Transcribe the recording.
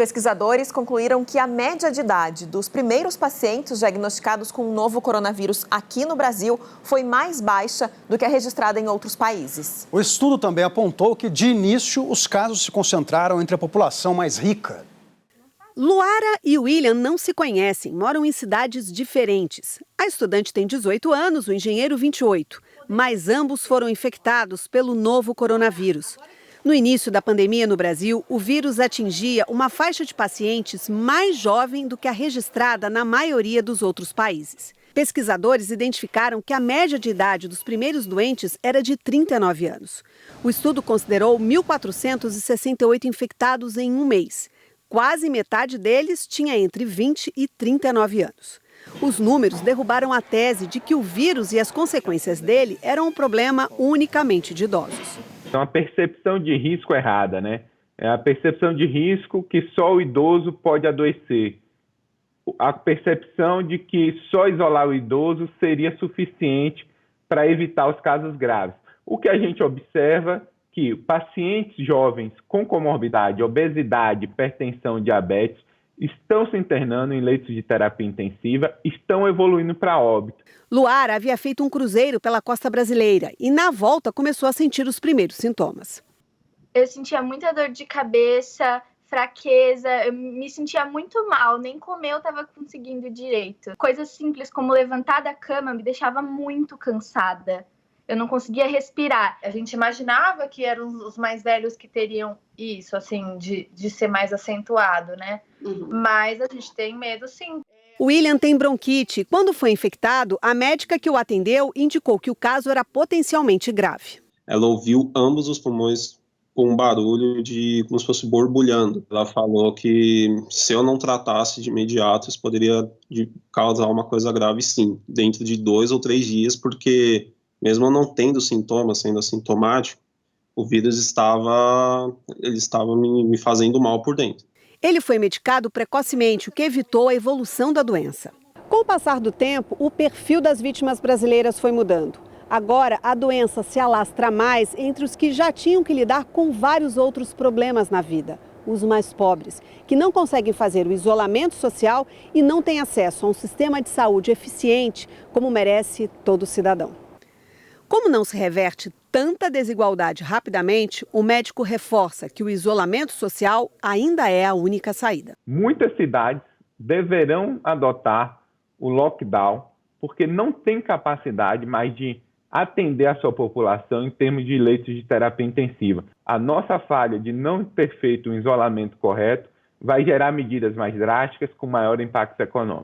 Pesquisadores concluíram que a média de idade dos primeiros pacientes diagnosticados com o novo coronavírus aqui no Brasil foi mais baixa do que a registrada em outros países. O estudo também apontou que, de início, os casos se concentraram entre a população mais rica. Luara e William não se conhecem, moram em cidades diferentes. A estudante tem 18 anos, o engenheiro 28, mas ambos foram infectados pelo novo coronavírus. No início da pandemia no Brasil, o vírus atingia uma faixa de pacientes mais jovem do que a registrada na maioria dos outros países. Pesquisadores identificaram que a média de idade dos primeiros doentes era de 39 anos. O estudo considerou 1.468 infectados em um mês. Quase metade deles tinha entre 20 e 39 anos. Os números derrubaram a tese de que o vírus e as consequências dele eram um problema unicamente de idosos. Então, a percepção de risco errada, né? É a percepção de risco que só o idoso pode adoecer. A percepção de que só isolar o idoso seria suficiente para evitar os casos graves. O que a gente observa que pacientes jovens com comorbidade, obesidade, hipertensão, diabetes, estão se internando em leitos de terapia intensiva, estão evoluindo para óbito. Luara havia feito um cruzeiro pela costa brasileira e, na volta, começou a sentir os primeiros sintomas. Eu sentia muita dor de cabeça, fraqueza, eu me sentia muito mal, nem comer eu estava conseguindo direito. Coisas simples como levantar da cama me deixava muito cansada. Eu não conseguia respirar. A gente imaginava que eram os mais velhos que teriam isso, assim, de ser mais acentuado, né? Mas a gente tem medo, sim. O William tem bronquite. Quando foi infectado, a médica que o atendeu indicou que o caso era potencialmente grave. Ela ouviu ambos os pulmões com um barulho de como se fosse borbulhando. Ela falou que se eu não tratasse de imediato, isso poderia causar uma coisa grave, sim, dentro de 2 ou 3 dias, porque mesmo não tendo sintomas, sendo assintomático, o vírus estava me fazendo mal por dentro. Ele foi medicado precocemente, o que evitou a evolução da doença. Com o passar do tempo, o perfil das vítimas brasileiras foi mudando. Agora, a doença se alastra mais entre os que já tinham que lidar com vários outros problemas na vida. Os mais pobres, que não conseguem fazer o isolamento social e não têm acesso a um sistema de saúde eficiente como merece todo cidadão. Como não se reverte tanta desigualdade rapidamente, o médico reforça que o isolamento social ainda é a única saída. Muitas cidades deverão adotar o lockdown porque não tem capacidade mais de atender a sua população em termos de leitos de terapia intensiva. A nossa falha de não ter feito um isolamento correto vai gerar medidas mais drásticas com maior impacto econômico.